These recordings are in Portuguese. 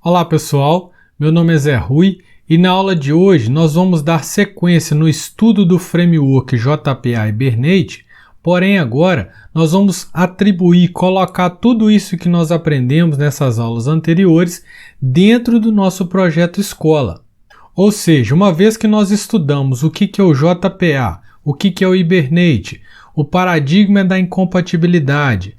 Olá pessoal, meu nome é Zé Rui e na aula de hoje nós vamos dar sequência no estudo do framework JPA Hibernate, porém agora nós vamos colocar tudo isso que nós aprendemos nessas aulas anteriores dentro do nosso projeto escola. Ou seja, uma vez que nós estudamos o que é o JPA, o que é o Hibernate, o paradigma da incompatibilidade,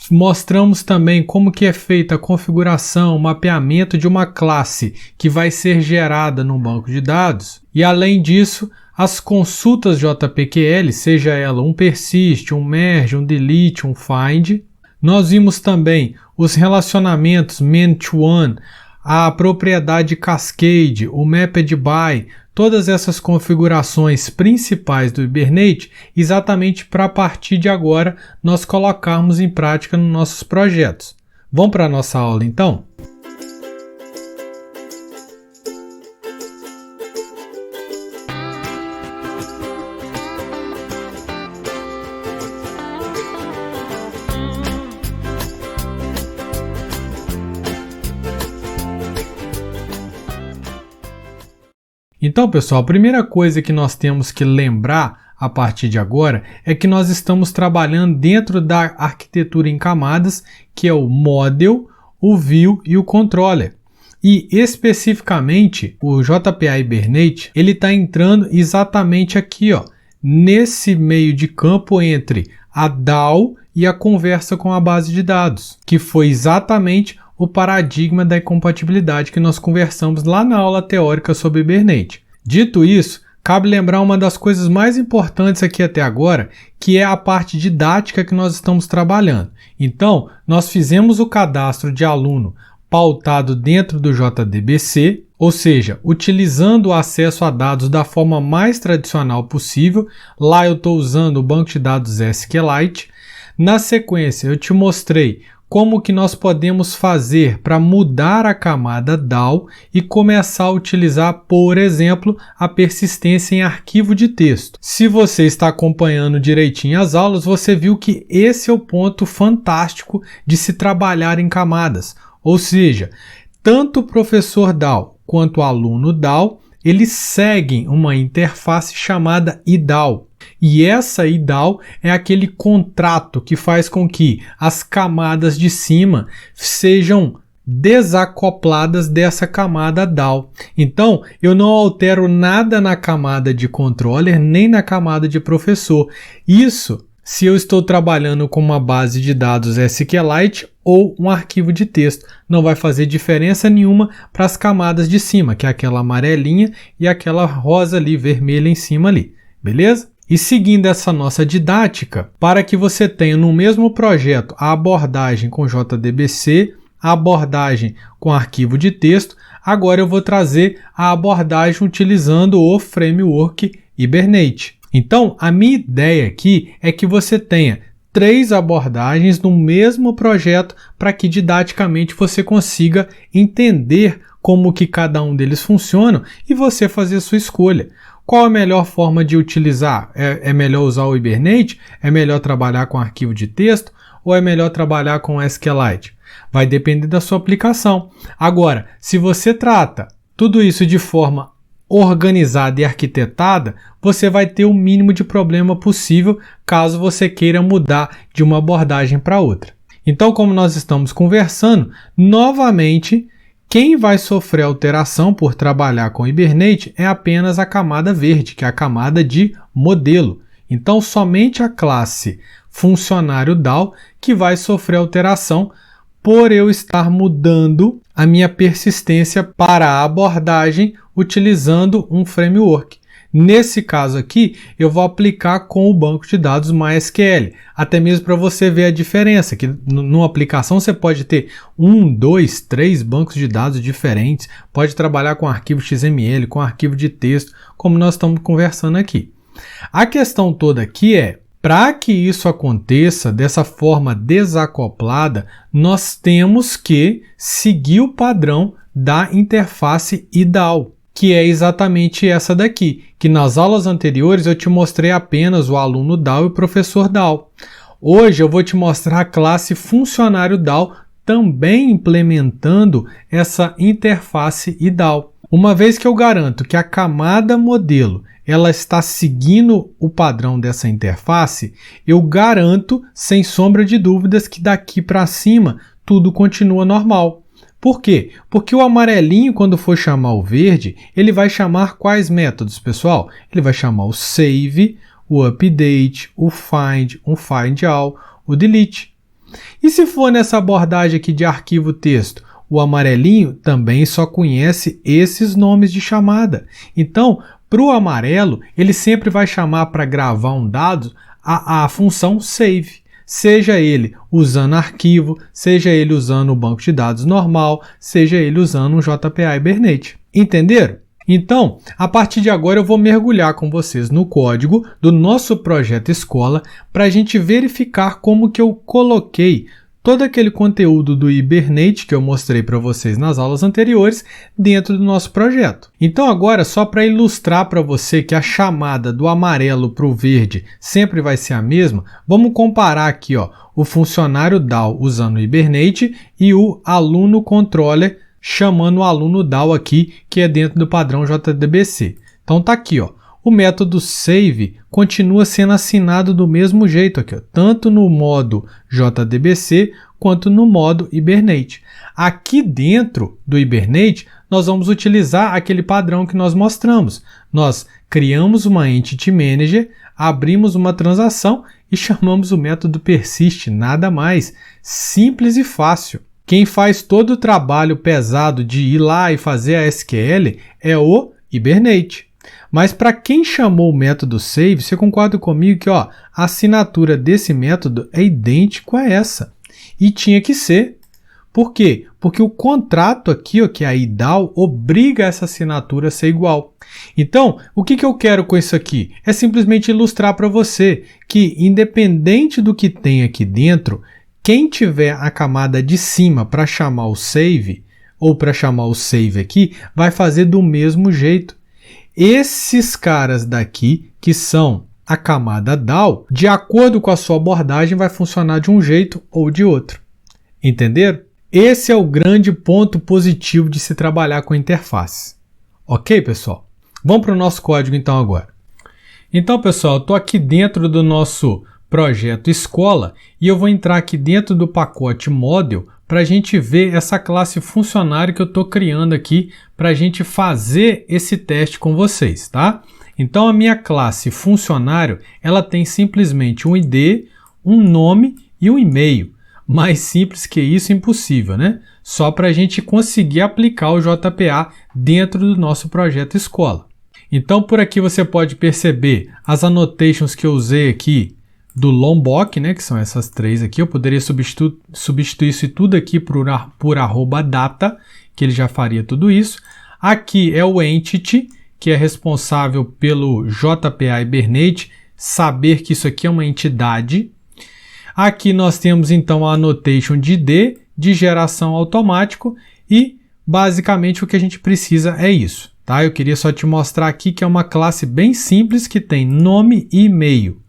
mostramos também como que é feita a configuração, o mapeamento de uma classe que vai ser gerada num banco de dados. E além disso, as consultas JPQL, seja ela um persist, um merge, um delete, um find. Nós vimos também os relacionamentos man-to-one, a propriedade cascade, o mapped by, todas essas configurações principais do Hibernate, exatamente para a partir de agora nós colocarmos em prática nos nossos projetos. Vamos para a nossa aula então? Então, pessoal, a primeira coisa que nós temos que lembrar a partir de agora é que nós estamos trabalhando dentro da arquitetura em camadas, que é o Model, o View e o Controller. E, especificamente, o JPA Hibernate, ele está entrando exatamente aqui, ó, nesse meio de campo entre a DAO e a conversa com a base de dados, que foi exatamente o paradigma da incompatibilidade que nós conversamos lá na aula teórica sobre Hibernate. Dito isso, cabe lembrar uma das coisas mais importantes aqui até agora, que é a parte didática que nós estamos trabalhando. Então, nós fizemos o cadastro de aluno pautado dentro do JDBC, ou seja, utilizando o acesso a dados da forma mais tradicional possível. Lá eu estou usando o banco de dados SQLite. Na sequência, eu te mostrei como que nós podemos fazer para mudar a camada DAO e começar a utilizar, por exemplo, a persistência em arquivo de texto. Se você está acompanhando direitinho as aulas, você viu que esse é o ponto fantástico de se trabalhar em camadas. Ou seja, tanto o professor DAO quanto o aluno DAO, eles seguem uma interface chamada IDAO. E essa IDAO é aquele contrato que faz com que as camadas de cima sejam desacopladas dessa camada DAO. Então, eu não altero nada na camada de controller nem na camada de professor. Isso se eu estou trabalhando com uma base de dados SQLite ou um arquivo de texto. Não vai fazer diferença nenhuma para as camadas de cima, que é aquela amarelinha e aquela rosa ali, vermelha em cima ali. Beleza? E seguindo essa nossa didática, para que você tenha no mesmo projeto a abordagem com JDBC, a abordagem com arquivo de texto, agora eu vou trazer a abordagem utilizando o framework Hibernate. Então, a minha ideia aqui é que você tenha 3 abordagens no mesmo projeto para que didaticamente você consiga entender como que cada um deles funciona e você fazer a sua escolha. Qual a melhor forma de utilizar? É melhor usar o Hibernate? É melhor trabalhar com arquivo de texto? Ou é melhor trabalhar com SQLite? Vai depender da sua aplicação. Agora, se você trata tudo isso de forma organizada e arquitetada, você vai ter o mínimo de problema possível caso você queira mudar de uma abordagem para outra. Então, como nós estamos conversando, novamente, quem vai sofrer alteração por trabalhar com Hibernate é apenas a camada verde, que é a camada de modelo. Então, somente a classe funcionário DAO que vai sofrer alteração por eu estar mudando a minha persistência para a abordagem utilizando um framework. Nesse caso aqui, eu vou aplicar com o banco de dados MySQL, até mesmo para você ver a diferença, que numa aplicação você pode ter 1, 2, 3 bancos de dados diferentes, pode trabalhar com arquivo XML, com arquivo de texto, como nós estamos conversando aqui. A questão toda aqui é, para que isso aconteça dessa forma desacoplada, nós temos que seguir o padrão da interface IDAO, que é exatamente essa daqui, que nas aulas anteriores eu te mostrei apenas o aluno DAO e o professor DAO. Hoje eu vou te mostrar a classe funcionário DAO também implementando essa interface IDAL. Uma vez que eu garanto que a camada modelo ela está seguindo o padrão dessa interface, eu garanto, sem sombra de dúvidas, que daqui para cima tudo continua normal. Por quê? Porque o amarelinho, quando for chamar o verde, ele vai chamar quais métodos, pessoal? Ele vai chamar o save, o update, o find, o find all, o delete. E se for nessa abordagem aqui de arquivo texto, o amarelinho também só conhece esses nomes de chamada. Então, para o amarelo, ele sempre vai chamar para gravar um dado a função save. Seja ele usando arquivo, seja ele usando o banco de dados normal, seja ele usando um JPA Hibernate. Entenderam? Então, a partir de agora eu vou mergulhar com vocês no código do nosso projeto escola para a gente verificar como que eu coloquei todo aquele conteúdo do Hibernate que eu mostrei para vocês nas aulas anteriores dentro do nosso projeto. Então agora, só para ilustrar para você que a chamada do amarelo para o verde sempre vai ser a mesma, vamos comparar aqui o funcionário DAO usando o Hibernate e o aluno controller chamando o aluno DAO aqui, que é dentro do padrão JDBC. Então tá aqui, o método save continua sendo assinado do mesmo jeito aqui, tanto no modo JDBC quanto no modo Hibernate. Aqui dentro do Hibernate, nós vamos utilizar aquele padrão que nós mostramos. Nós criamos uma Entity Manager, abrimos uma transação e chamamos o método persist, nada mais. Simples e fácil. Quem faz todo o trabalho pesado de ir lá e fazer a SQL é o Hibernate. Mas para quem chamou o método save, você concorda comigo que a assinatura desse método é idêntica a essa. E tinha que ser. Por quê? Porque o contrato aqui, que é a IDAL, obriga essa assinatura a ser igual. Então, o que eu quero com isso aqui? É simplesmente ilustrar para você que, independente do que tem aqui dentro, quem tiver a camada de cima para chamar o save, ou para chamar o save aqui, vai fazer do mesmo jeito. Esses caras daqui, que são a camada DAO, de acordo com a sua abordagem, vai funcionar de um jeito ou de outro. Entenderam? Esse é o grande ponto positivo de se trabalhar com interface. Ok, pessoal? Vamos para o nosso código então agora. Então, pessoal, eu estou aqui dentro do nosso projeto escola e eu vou entrar aqui dentro do pacote model para a gente ver essa classe funcionário que eu estou criando aqui para a gente fazer esse teste com vocês, tá? Então a minha classe funcionário, ela tem simplesmente um ID, um nome e um e-mail. Mais simples que isso, impossível, né? Só para a gente conseguir aplicar o JPA dentro do nosso projeto escola. Então por aqui você pode perceber as annotations que eu usei aqui do Lombok, né, que são essas três aqui. Eu poderia substituir isso tudo aqui por @data, que ele já faria tudo isso. Aqui é o Entity, que é responsável pelo JPA Hibernate, saber que isso aqui é uma entidade. Aqui nós temos então a annotation de ID, de geração automático, e basicamente o que a gente precisa é isso, tá? Eu queria só te mostrar aqui que é uma classe bem simples que tem nome e e-mail.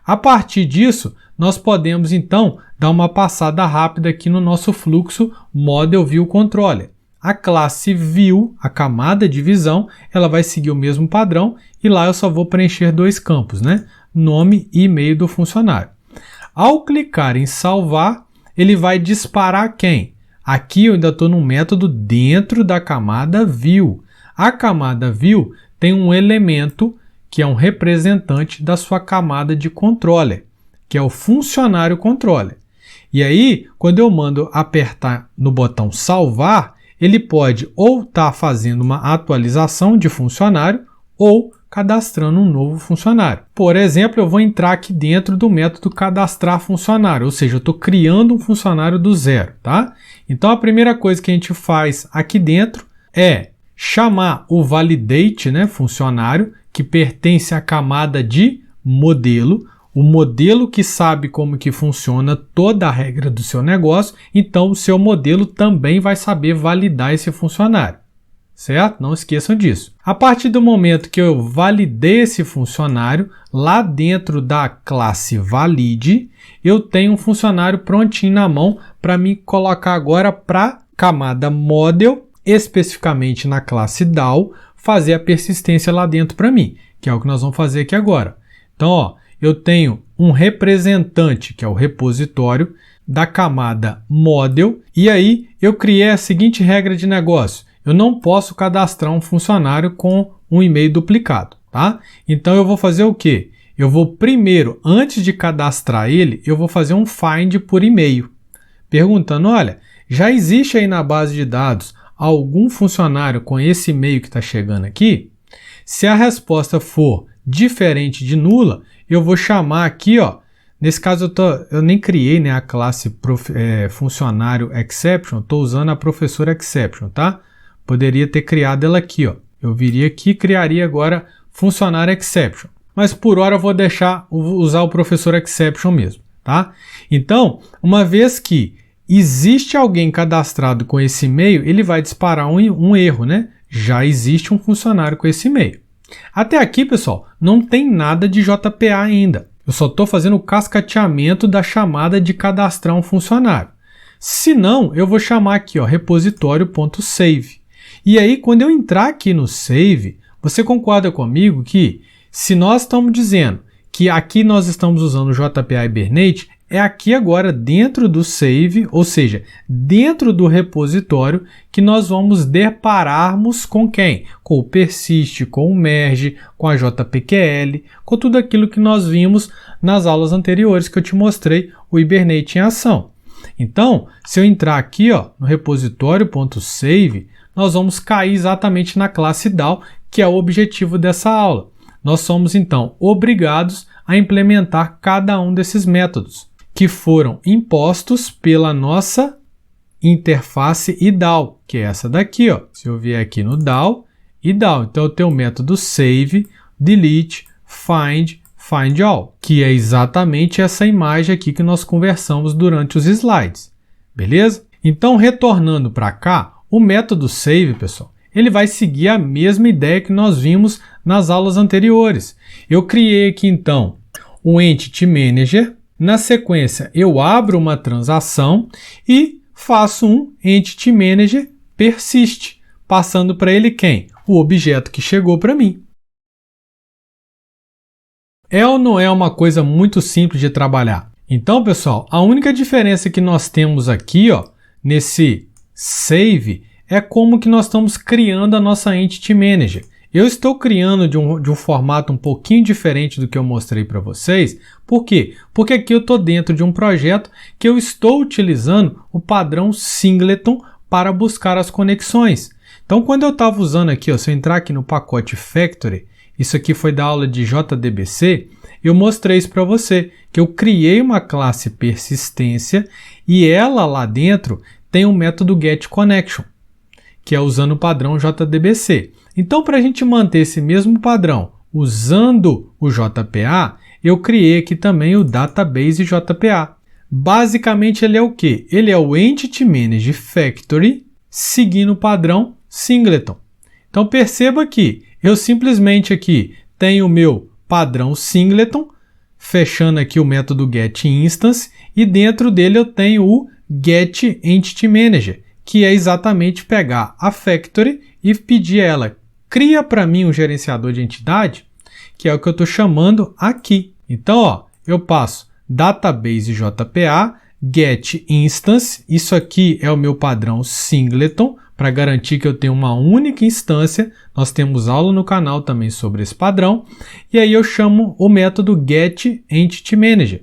A partir disso, nós podemos então dar uma passada rápida aqui no nosso fluxo Model View Controller. A classe View, a camada de visão, ela vai seguir o mesmo padrão e lá eu só vou preencher dois campos, né? Nome e e-mail do funcionário. Ao clicar em salvar, ele vai disparar quem? Aqui eu ainda estou num método dentro da camada View. A camada View tem um elemento que é um representante da sua camada de controller, que é o funcionário controller. E aí, quando eu mando apertar no botão salvar, ele pode ou estar fazendo uma atualização de funcionário ou cadastrando um novo funcionário. Por exemplo, eu vou entrar aqui dentro do método cadastrar funcionário, ou seja, eu estou criando um funcionário do zero, tá? Então, a primeira coisa que a gente faz aqui dentro é chamar o validate, né, funcionário, que pertence à camada de modelo, o modelo que sabe como que funciona toda a regra do seu negócio, então o seu modelo também vai saber validar esse funcionário, certo? Não esqueçam disso. A partir do momento que eu validei esse funcionário, lá dentro da classe valide, eu tenho um funcionário prontinho na mão para me colocar agora para a camada model, especificamente na classe DAO, fazer a persistência lá dentro para mim, que é o que nós vamos fazer aqui agora. Então, ó, eu tenho um representante, que é o repositório, da camada model, e aí eu criei a seguinte regra de negócio: eu não posso cadastrar um funcionário com um e-mail duplicado, tá? Então eu vou fazer o quê? Eu vou primeiro, antes de cadastrar ele, eu vou fazer um find por e-mail, perguntando, olha, já existe aí na base de dados algum funcionário com esse e-mail que está chegando aqui? Se a resposta for diferente de nula, eu vou chamar aqui, ó, nesse caso eu nem criei, né, a classe funcionário exception, estou usando a professora exception, tá? Poderia ter criado ela aqui, ó. Eu viria aqui e criaria agora funcionário exception. Mas por hora eu vou usar o professor exception mesmo, tá? Então, uma vez que existe alguém cadastrado com esse e-mail, ele vai disparar um erro, né? Já existe um funcionário com esse e-mail. Até aqui, pessoal, não tem nada de JPA ainda. Eu só estou fazendo o cascateamento da chamada de cadastrar um funcionário. Se não, eu vou chamar aqui, ó, repositório.save. E aí, quando eu entrar aqui no save, você concorda comigo que se nós estamos dizendo que aqui nós estamos usando o JPA Hibernate, é aqui agora dentro do save, ou seja, dentro do repositório, que nós vamos depararmos com quem? Com o persist, com o merge, com a JPQL, com tudo aquilo que nós vimos nas aulas anteriores que eu te mostrei o Hibernate em ação. Então, se eu entrar aqui, ó, no repositório.save, nós vamos cair exatamente na classe DAO, que é o objetivo dessa aula. Nós somos, então, obrigados a implementar cada um desses métodos, que foram impostos pela nossa interface IDAO, que é essa daqui, ó. Se eu vier aqui no DAO, IDAO, então eu tenho o método save, delete, find all, que é exatamente essa imagem aqui que nós conversamos durante os slides, beleza? Então, retornando para cá, o método save, pessoal, ele vai seguir a mesma ideia que nós vimos nas aulas anteriores. Eu criei aqui, então, um Entity Manager. Na sequência, eu abro uma transação e faço um Entity Manager persist, passando para ele quem? O objeto que chegou para mim. É ou não é uma coisa muito simples de trabalhar? Então, pessoal, a única diferença que nós temos aqui, ó, nesse save, é como que nós estamos criando a nossa Entity Manager. Eu estou criando de um formato um pouquinho diferente do que eu mostrei para vocês. Por quê? Porque aqui eu estou dentro de um projeto que eu estou utilizando o padrão Singleton para buscar as conexões. Então, quando eu estava usando aqui, ó, se eu entrar aqui no pacote Factory, isso aqui foi da aula de JDBC, eu mostrei isso para você, que eu criei uma classe persistência e ela lá dentro tem um método getConnection, que é usando o padrão JDBC. Então, para a gente manter esse mesmo padrão usando o JPA, eu criei aqui também o Database JPA. Basicamente, ele é o quê? Ele é o Entity Manager Factory seguindo o padrão Singleton. Então, perceba que eu simplesmente aqui tenho o meu padrão Singleton, fechando aqui o método getInstance, e dentro dele eu tenho o getEntityManager, que é exatamente pegar a Factory e pedir a ela, cria para mim um gerenciador de entidade, que é o que eu estou chamando aqui. Então, ó, eu passo Database JPA, getInstance, isso aqui é o meu padrão Singleton, para garantir que eu tenho uma única instância. Nós temos aula no canal também sobre esse padrão. E aí eu chamo o método getEntityManager.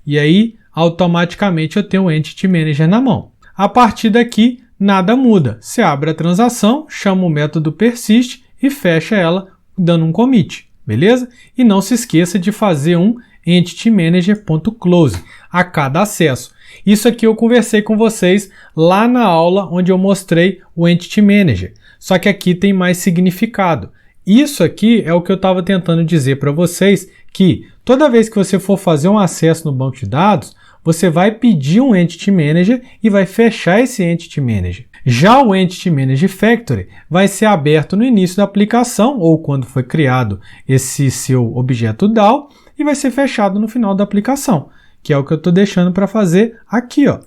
E aí, automaticamente, eu tenho o Entity Manager na mão. A partir daqui, nada muda. Você abre a transação, chama o método persist e fecha ela dando um commit, beleza? E não se esqueça de fazer um entitymanager.close a cada acesso. Isso aqui eu conversei com vocês lá na aula onde eu mostrei o Entity Manager, só que aqui tem mais significado. Isso aqui é o que eu estava tentando dizer para vocês, que toda vez que você for fazer um acesso no banco de dados, você vai pedir um Entity Manager e vai fechar esse Entity Manager. Já o Entity Manager Factory vai ser aberto no início da aplicação ou quando foi criado esse seu objeto DAO e vai ser fechado no final da aplicação, que é o que eu estou deixando para fazer aqui, ó.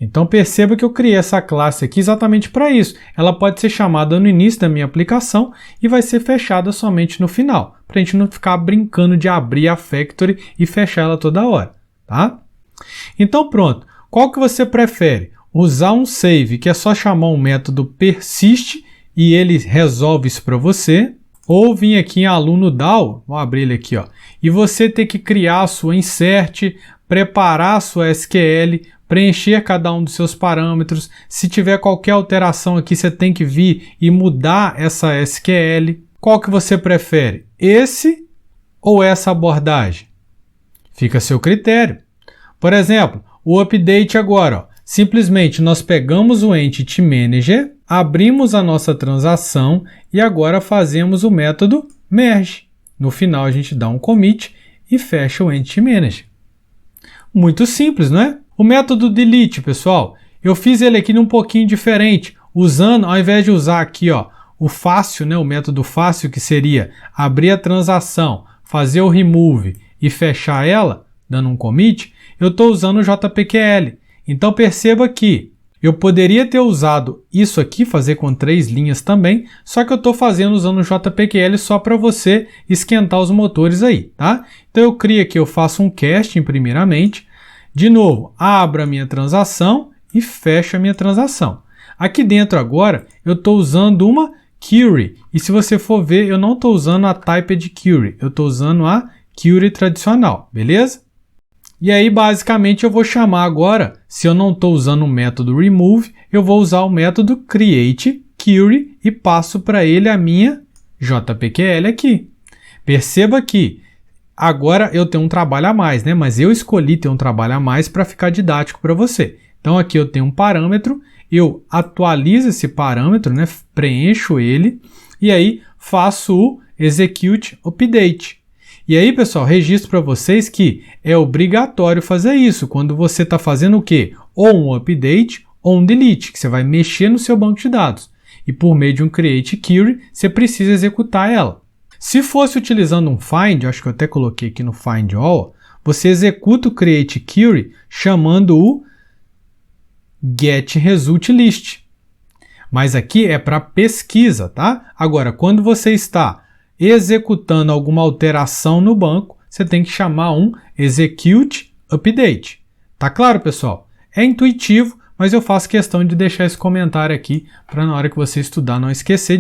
Então perceba que eu criei essa classe aqui exatamente para isso. Ela pode ser chamada no início da minha aplicação e vai ser fechada somente no final, para a gente não ficar brincando de abrir a Factory e fechar ela toda hora, tá? Então pronto, qual que você prefere? Usar um save, que é só chamar um método persist e ele resolve isso para você, ou vir aqui em aluno DAO, vou abrir ele aqui, ó, e você ter que criar a sua insert, preparar a sua SQL, preencher cada um dos seus parâmetros. Se tiver qualquer alteração aqui, você tem que vir e mudar essa SQL. Qual que você prefere? Esse ou essa abordagem? Fica a seu critério. Por exemplo, o update agora, ó, simplesmente nós pegamos o Entity Manager, abrimos a nossa transação e agora fazemos o método merge. No final a gente dá um commit e fecha o Entity Manager. Muito simples, não é? O método delete, pessoal, eu fiz ele aqui um pouquinho diferente, usando, ao invés de usar aqui, ó, o fácil, né, o método fácil, que seria abrir a transação, fazer o remove e fechar ela, dando um commit, eu estou usando o JPQL. Então perceba que eu poderia ter usado isso aqui, fazer com 3 linhas também, só que eu estou fazendo usando o JPQL só para você esquentar os motores aí, tá? Então eu crio aqui, eu faço um casting primeiramente, de novo, abro a minha transação e fecho a minha transação. Aqui dentro agora eu estou usando uma query, e se você for ver, eu não estou usando a typed query, eu estou usando a query tradicional, beleza? E aí, basicamente, eu vou chamar agora, se eu não estou usando o método remove, eu vou usar o método create query e passo para ele a minha JPQL aqui. Perceba que agora eu tenho um trabalho a mais, né? Mas eu escolhi ter um trabalho a mais para ficar didático para você. Então aqui eu tenho um parâmetro, eu atualizo esse parâmetro, né? Preencho ele e aí faço o execute update. E aí, pessoal, registro para vocês que é obrigatório fazer isso quando você está fazendo o quê? Ou um update ou um delete, que você vai mexer no seu banco de dados. E por meio de um create query, você precisa executar ela. Se fosse utilizando um find, acho que eu até coloquei aqui no find all, você executa o create query chamando o get result list. Mas aqui é para pesquisa, tá? Agora, quando você está executando alguma alteração no banco, você tem que chamar um execute update. Tá claro, pessoal? É intuitivo, mas eu faço questão de deixar esse comentário aqui para na hora que você estudar não esquecer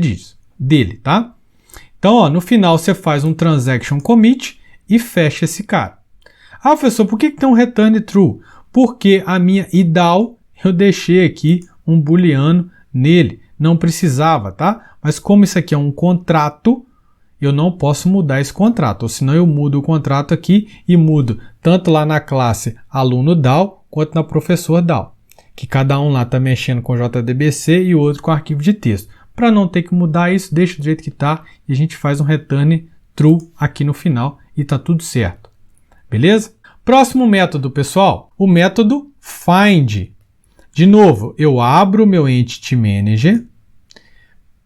dele, tá? Então, ó, no final você faz um transaction commit e fecha esse cara. Ah, professor, por que tem um return true? Porque a minha IDAO eu deixei aqui um booleano nele. Não precisava, tá? Mas como isso aqui é um contrato, eu não posso mudar esse contrato, ou senão eu mudo o contrato aqui e mudo tanto lá na classe aluno DAO quanto na professor DAO, que cada um lá está mexendo com JDBC e o outro com arquivo de texto. Para não ter que mudar isso, deixa do jeito que está e a gente faz um return true aqui no final e está tudo certo. Beleza? Próximo método, pessoal, o método find. De novo, eu abro o meu Entity Manager,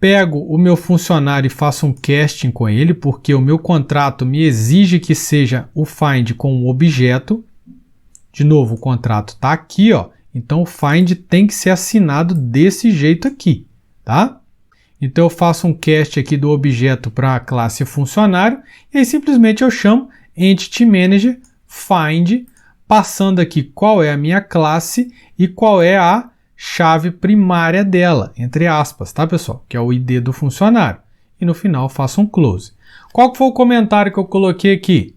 pego o meu funcionário e faço um casting com ele, porque o meu contrato me exige que seja o find com um objeto. De novo, o contrato está aqui, ó. Então o find tem que ser assinado desse jeito aqui, tá? Então eu faço um cast aqui do objeto para a classe funcionário e aí simplesmente eu chamo Entity Manager find, passando aqui qual é a minha classe e qual é a chave primária dela, entre aspas, tá, pessoal? Que é o ID do funcionário. E no final faço um close. Qual que foi o comentário que eu coloquei aqui?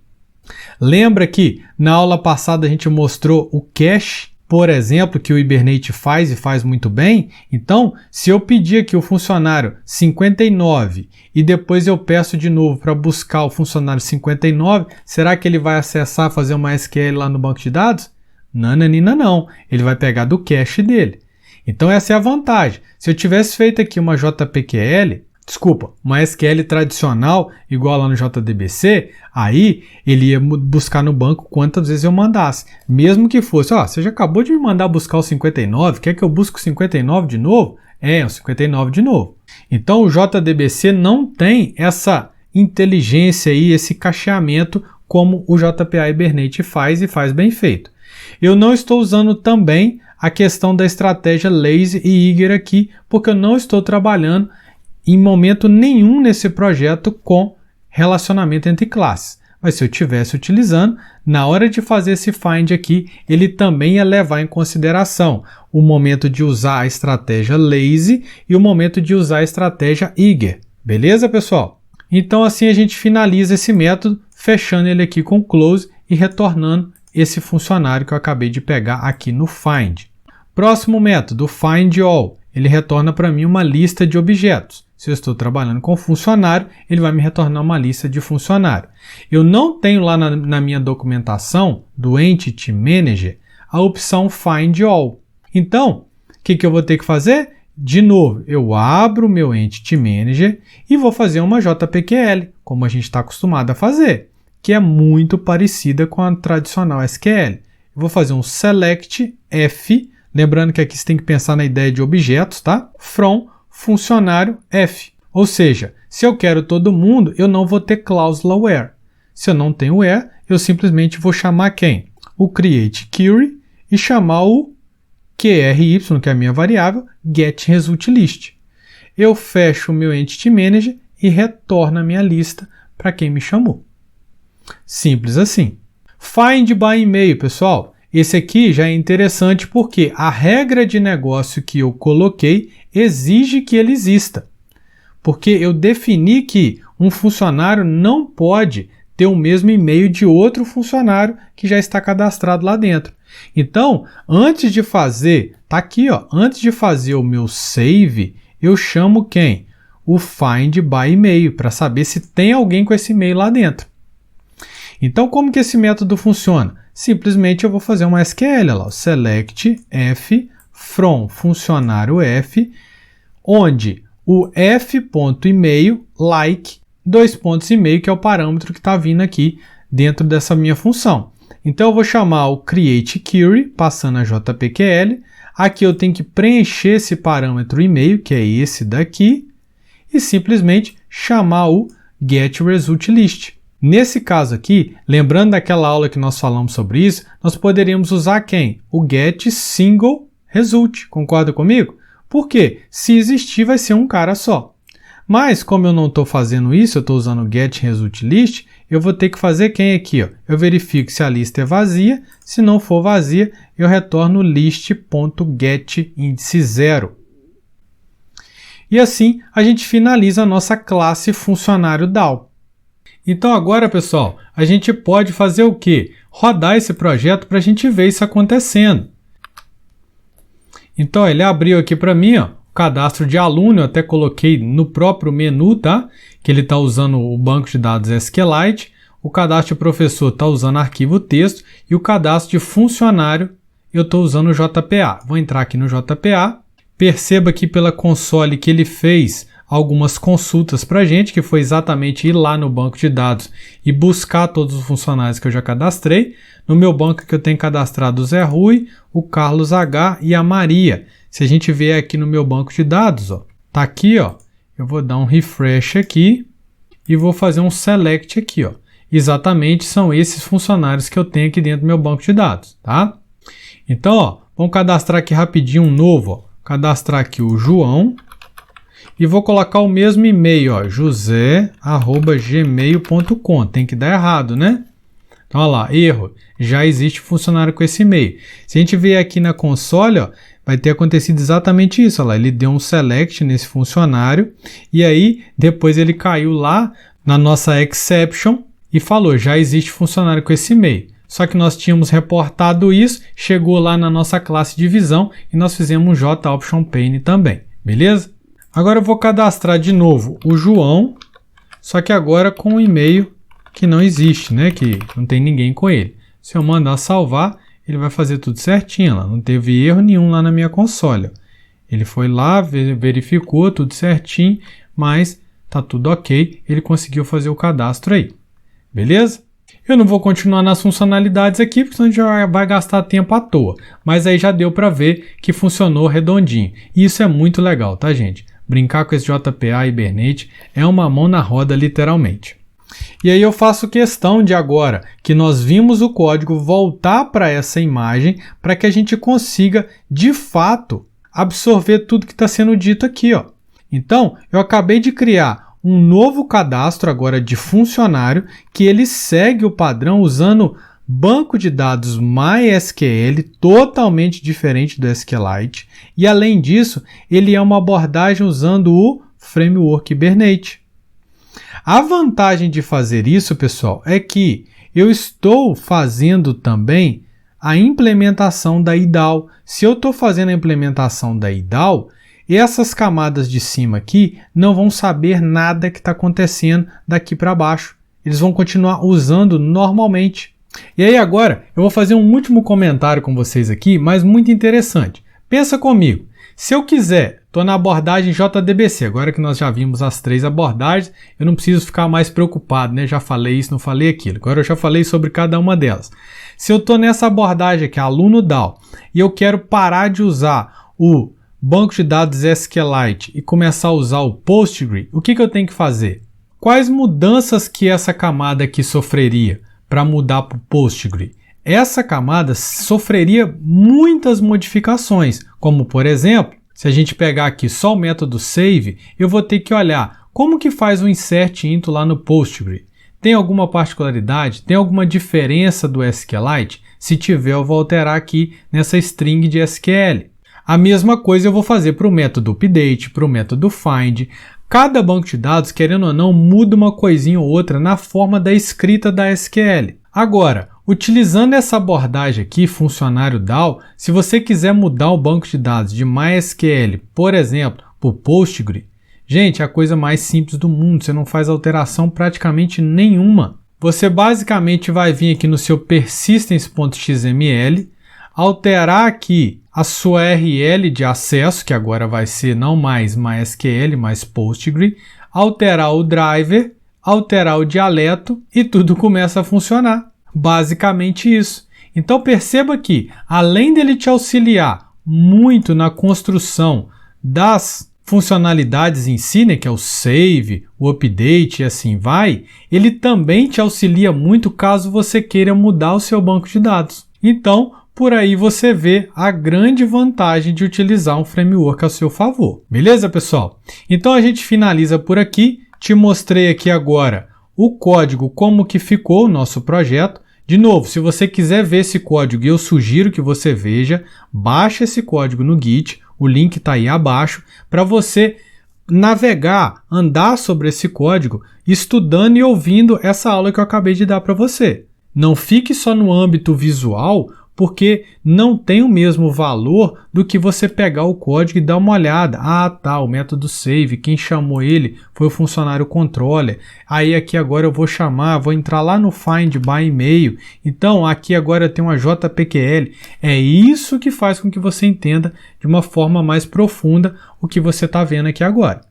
Lembra que na aula passada a gente mostrou o cache, por exemplo, que o Hibernate faz e faz muito bem? Então, se eu pedir aqui o funcionário 59 e depois eu peço de novo para buscar o funcionário 59, será que ele vai acessar, fazer uma SQL lá no banco de dados? Nananina não, ele vai pegar do cache dele. Então essa é a vantagem. Se eu tivesse feito aqui uma JPQL, Desculpa, uma SQL tradicional, igual lá no JDBC, aí ele ia buscar no banco quantas vezes eu mandasse. Mesmo que fosse, ó, você já acabou de me mandar buscar o 59, quer que eu busque o 59 de novo? É, o 59 de novo. Então o JDBC não tem essa inteligência aí, esse cacheamento como o JPA Hibernate faz e faz bem feito. Eu não estou usando também a questão da estratégia lazy e eager aqui, porque eu não estou trabalhando em momento nenhum nesse projeto com relacionamento entre classes. Mas se eu estivesse utilizando, na hora de fazer esse find aqui, ele também ia levar em consideração o momento de usar a estratégia lazy e o momento de usar a estratégia eager. Beleza, pessoal? Então assim a gente finaliza esse método, fechando ele aqui com close e retornando esse funcionário que eu acabei de pegar aqui no find. Próximo método, o find all. Ele retorna para mim uma lista de objetos. Se eu estou trabalhando com funcionário, ele vai me retornar uma lista de funcionário. Eu não tenho lá na minha documentação do Entity Manager a opção Find All. Então, o que eu vou ter que fazer? De novo, eu abro o meu Entity Manager e vou fazer uma JPQL, como a gente está acostumado a fazer, que é muito parecida com a tradicional SQL. Eu vou fazer um Select F, lembrando que aqui você tem que pensar na ideia de objetos, tá? From funcionário F. Ou seja, se eu quero todo mundo, eu não vou ter cláusula where. Se eu não tenho where, eu simplesmente vou chamar quem? O create query e chamar o QRY, que é a minha variável, getResultList. Eu fecho o meu Entity Manager e retorno a minha lista para quem me chamou. Simples assim. Find by e-mail, pessoal. Esse aqui já é interessante porque a regra de negócio que eu coloquei exige que ele exista. Porque eu defini que um funcionário não pode ter o mesmo e-mail de outro funcionário que já está cadastrado lá dentro. Então, antes de fazer, tá aqui, ó, antes de fazer o meu save, eu chamo quem? O find by e-mail, para saber se tem alguém com esse e-mail lá dentro. Então, como que esse método funciona? Simplesmente eu vou fazer uma SQL, lá, select f from funcionário f, onde o f.email like 2 pontos e meio, que é o parâmetro que está vindo aqui dentro dessa minha função. Então eu vou chamar o create query, passando a JPQL. Aqui eu tenho que preencher esse parâmetro e-mail, que é esse daqui, e simplesmente chamar o getResultList. Nesse caso aqui, lembrando daquela aula que nós falamos sobre isso, nós poderíamos usar quem? O getSingleResult. Concorda comigo? Porque se existir, vai ser um cara só. Mas, como eu não estou fazendo isso, eu estou usando o getResultList, eu vou ter que fazer quem aqui? Ó? Eu verifico se a lista é vazia. Se não for vazia, eu retorno list.getIndice0. E assim, a gente finaliza a nossa classe funcionário DAO. Então agora, pessoal, a gente pode fazer o quê? Rodar esse projeto para a gente ver isso acontecendo. Então ele abriu aqui para mim, ó, o cadastro de aluno, eu até coloquei no próprio menu, tá? Que ele está usando o banco de dados SQLite, o cadastro de professor está usando arquivo texto e o cadastro de funcionário eu estou usando o JPA. Vou entrar aqui no JPA, perceba aqui pela console que ele fez algumas consultas para a gente, que foi exatamente ir lá no banco de dados e buscar todos os funcionários que eu já cadastrei. No meu banco que eu tenho cadastrado o Zé Rui, o Carlos H e a Maria. Se a gente vier aqui no meu banco de dados, ó, tá aqui, ó, eu vou dar um refresh aqui e vou fazer um select aqui, ó. Exatamente são esses funcionários que eu tenho aqui dentro do meu banco de dados, tá? Então, ó, vamos cadastrar aqui rapidinho um novo, ó. Cadastrar aqui o João. E vou colocar o mesmo e-mail, ó, josé@gmail.com. Tem que dar errado, né? Então, olha lá, erro. Já existe funcionário com esse e-mail. Se a gente vier aqui na console, ó, vai ter acontecido exatamente isso. Olha lá, ele deu um select nesse funcionário e aí depois ele caiu lá na nossa exception e falou, já existe funcionário com esse e-mail. Só que nós tínhamos reportado isso, chegou lá na nossa classe de visão e nós fizemos um JOptionPane também, beleza? Agora eu vou cadastrar de novo o João, só que agora com um e-mail que não existe, né? Que não tem ninguém com ele. Se eu mandar salvar, ele vai fazer tudo certinho lá. Não teve erro nenhum lá na minha console. Ele foi lá, verificou tudo certinho, mas tá tudo ok, ele conseguiu fazer o cadastro aí. Beleza? Eu não vou continuar nas funcionalidades aqui, porque senão a gente já vai gastar tempo à toa. Mas aí já deu para ver que funcionou redondinho. E isso é muito legal, tá, gente? Brincar com esse JPA Hibernate é uma mão na roda, literalmente. E aí eu faço questão de agora que nós vimos o código voltar para essa imagem para que a gente consiga, de fato, absorver tudo que está sendo dito aqui, ó. Então, eu acabei de criar um novo cadastro agora de funcionário que ele segue o padrão usando banco de dados MySQL, totalmente diferente do SQLite, e além disso, ele é uma abordagem usando o Framework Hibernate. A vantagem de fazer isso, pessoal, é que eu estou fazendo também a implementação da IDAL. Se eu estou fazendo a implementação da IDAL, essas camadas de cima aqui não vão saber nada que está acontecendo daqui para baixo. Eles vão continuar usando normalmente. E aí agora eu vou fazer um último comentário com vocês aqui, mas muito interessante. Pensa comigo. Se eu quiser, estou na abordagem JDBC, agora que nós já vimos as 3 abordagens, eu não preciso ficar mais preocupado, né? Já falei isso, não falei aquilo. Agora eu já falei sobre cada uma delas. Se eu estou nessa abordagem aqui, aluno DAO, e eu quero parar de usar o banco de dados SQLite e começar a usar o Postgre, o que eu tenho que fazer? Quais mudanças que essa camada aqui sofreria para mudar para o Postgre? Essa camada sofreria muitas modificações, como por exemplo, se a gente pegar aqui só o método save, eu vou ter que olhar como que faz o insert into lá no Postgre. Tem alguma particularidade? Tem alguma diferença do SQLite? Se tiver, eu vou alterar aqui nessa string de SQL. A mesma coisa eu vou fazer para o método update, para o método find. Cada banco de dados, querendo ou não, muda uma coisinha ou outra na forma da escrita da SQL. Agora, utilizando essa abordagem aqui, funcionário DAO, se você quiser mudar o banco de dados de MySQL, por exemplo, para o Postgre, gente, é a coisa mais simples do mundo, você não faz alteração praticamente nenhuma. Você basicamente vai vir aqui no seu persistence.xml, alterar aqui a sua URL de acesso, que agora vai ser não mais MySQL, mas Postgre, alterar o driver, alterar o dialeto e tudo começa a funcionar. Basicamente isso. Então perceba que, além dele te auxiliar muito na construção das funcionalidades em si, né, que é o save, o update e assim vai, ele também te auxilia muito caso você queira mudar o seu banco de dados. Então, por aí você vê a grande vantagem de utilizar um framework a seu favor. Beleza, pessoal? Então a gente finaliza por aqui. Te mostrei aqui agora o código, como que ficou o nosso projeto. De novo, se você quiser ver esse código, eu sugiro que você veja, baixe esse código no Git, o link está aí abaixo, para você navegar, andar sobre esse código, estudando e ouvindo essa aula que eu acabei de dar para você. Não fique só no âmbito visual, porque não tem o mesmo valor do que você pegar o código e dar uma olhada. Ah, tá, o método save, quem chamou ele foi o funcionário controller. Aí aqui agora eu vou chamar, vou entrar lá no find by e-mail. Então aqui agora eu tenho uma JPQL. É isso que faz com que você entenda de uma forma mais profunda o que você está vendo aqui agora.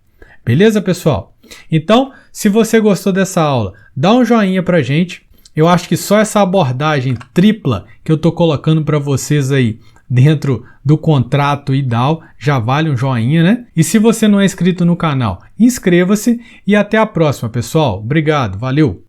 Beleza, pessoal? Então, se você gostou dessa aula, dá um joinha pra gente. Eu acho que só essa abordagem tripla que eu estou colocando para vocês aí dentro do contrato IDAL já vale um joinha, né? E se você não é inscrito no canal, inscreva-se e até a próxima, pessoal. Obrigado, valeu!